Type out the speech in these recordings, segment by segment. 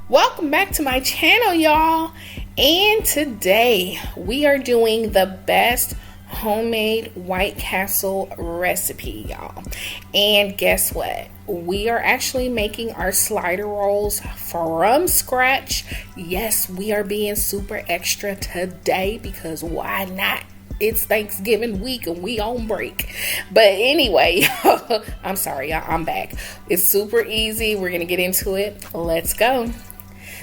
Welcome back to my channel, y'all. And today we are doing the best homemade White Castle recipe, y'all. And guess what? We are actually making our slider rolls from scratch. Yes, we are being super extra today because why not? It's Thanksgiving week and we on break. But anyway, I'm sorry, y'all, I'm back. It's super easy. We're gonna get into it. Let's go.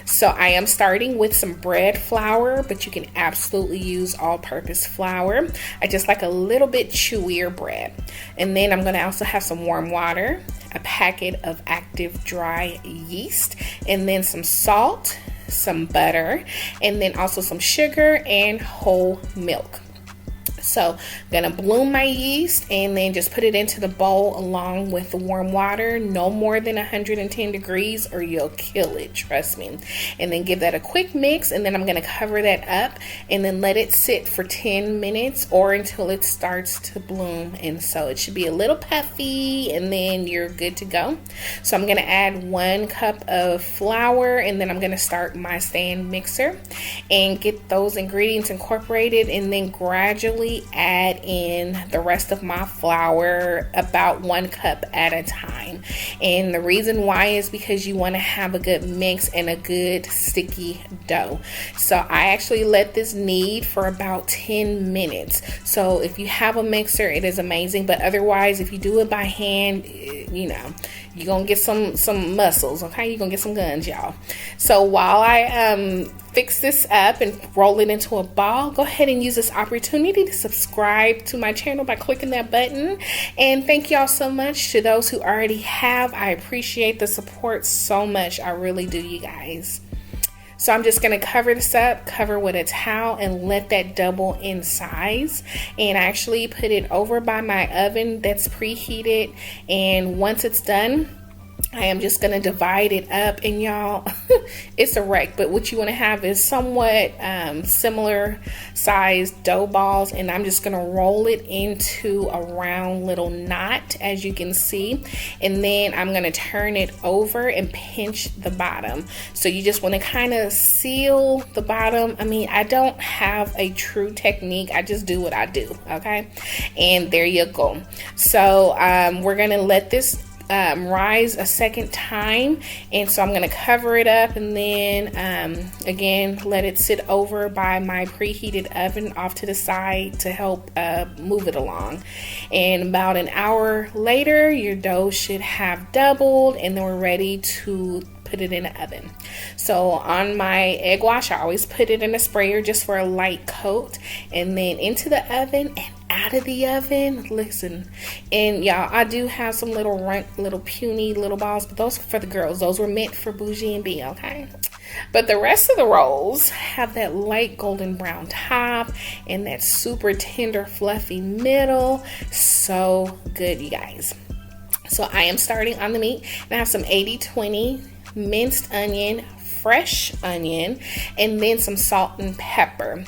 So I am starting with some bread flour, but you can absolutely use all-purpose flour. I just like a little bit chewier bread. And then I'm going to also have some warm water, a packet of active dry yeast, and then some salt, some butter, and then also some sugar and whole milk. So I'm gonna bloom my yeast and then just put it into the bowl along with the warm water, no more than 110 degrees or you'll kill it, trust me. And then give that a quick mix, and then I'm gonna cover that up and then let it sit for 10 minutes or until it starts to bloom. And so it should be a little puffy and then you're good to go. So I'm gonna add 1 cup of flour, and then I'm gonna start my stand mixer and get those ingredients incorporated, and then gradually add in the rest of my flour, about 1 cup at a time. And the reason why is because you want to have a good mix and a good sticky dough. So I actually let this knead for about 10 minutes. So if you have a mixer, it is amazing, but otherwise if you do it by hand, you know, you're gonna get some muscles, okay? You're gonna get some guns, y'all. So while I fix this up and roll it into a ball, go ahead and use this opportunity to subscribe to my channel by clicking that button. And thank y'all so much to those who already have. I appreciate the support so much. I really do, you guys. So I'm just going to cover this up, cover with a towel, and let that double in size. And I actually put it over by my oven that's preheated. And once it's done, I am just going to divide it up, and y'all, it's a wreck, but what you want to have is somewhat similar sized dough balls, and I'm just going to roll it into a round little knot, as you can see, and then I'm going to turn it over and pinch the bottom. So you just want to kind of seal the bottom. I mean, I don't have a true technique. I just do what I do, okay? And there you go. So we're going to let this rise a second time, and so I'm going to cover it up and then again let it sit over by my preheated oven off to the side to help move it along. And about an hour later, your dough should have doubled, and then we're ready to put it in the oven. So on my egg wash, I always put it in a sprayer just for a light coat, and then into the oven and out of the oven. Listen, and y'all, I do have some little puny little balls, but those are for the girls. Those were meant for Bougie and B, okay? But the rest of the rolls have that light golden brown top and that super tender fluffy middle. So good, you guys. So I am starting on the meat, and I have some 80-20 minced onion, fresh onion, and then some salt and pepper.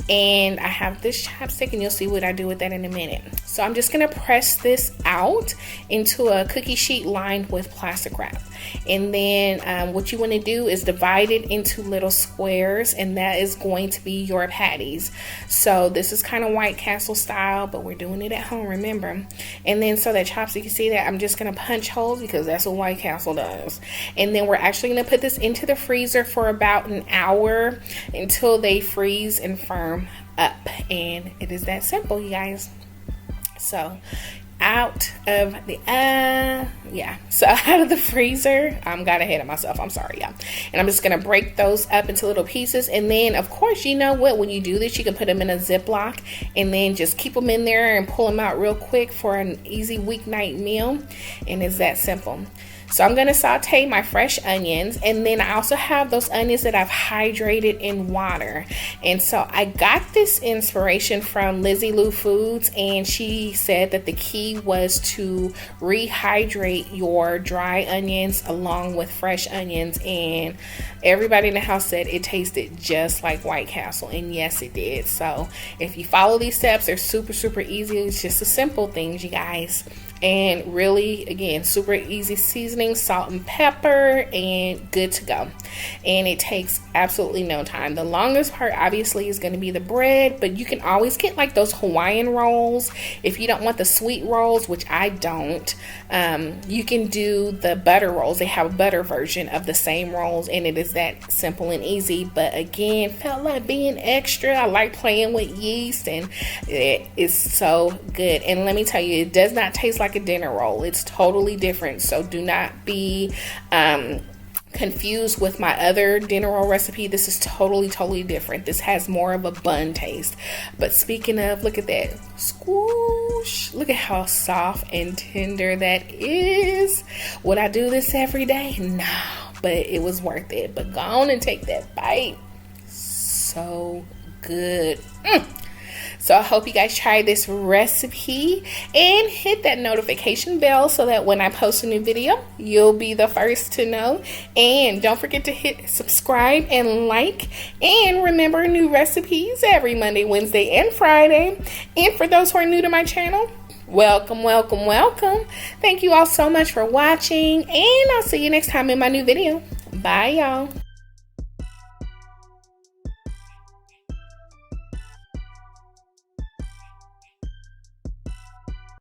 And I have this chopstick, and you'll see what I do with that in a minute. So I'm just gonna press this out into a cookie sheet lined with plastic wrap. And then what you want to do is divide it into little squares, and that is going to be your patties. So this is kind of White Castle style, but we're doing it at home, remember. And then so that chopstick, you see that I'm just gonna punch holes because that's what White Castle does. And then we're actually gonna put this into the freezer for about an hour until they freeze and firm up. And it is that simple, you guys. So out of the out of the freezer, got ahead of myself, I'm sorry, y'all. And I'm just gonna break those up into little pieces, and then of course, you know what, when you do this, you can put them in a Ziploc and then just keep them in there and pull them out real quick for an easy weeknight meal. And it's that simple. So I'm going to saute my fresh onions, and then I also have those onions that I've hydrated in water. And so I got this inspiration from Lizzie Lou Foods, and she said that the key was to rehydrate your dry onions along with fresh onions, and everybody in the house said it tasted just like White Castle, and yes it did. So if you follow these steps, they're super easy. It's just the simple things, you guys. And really, again, super easy seasoning, salt and pepper, and good to go. And it takes absolutely no time. The longest part obviously is going to be the bread, but you can always get like those Hawaiian rolls if you don't want the sweet rolls, which I don't. You can do the butter rolls. They have a butter version of the same rolls, and it is that simple and easy. But again, felt like being extra. I like playing with yeast, and it is so good. And let me tell you, it does not taste like a dinner roll. It's totally different. So do not be confused with my other dinner roll recipe. This is totally different. This has more of a bun taste. But speaking of, look at that squoosh. Look at how soft and tender that is. Would I do this every day? No, but it was worth it. But go on and take that bite. So good. So I hope you guys try this recipe and hit that notification bell so that when I post a new video, you'll be the first to know. And don't forget to hit subscribe and like. And remember, new recipes every Monday, Wednesday, and Friday. And for those who are new to my channel, welcome. Thank you all so much for watching, and I'll see you next time in my new video. Bye, y'all.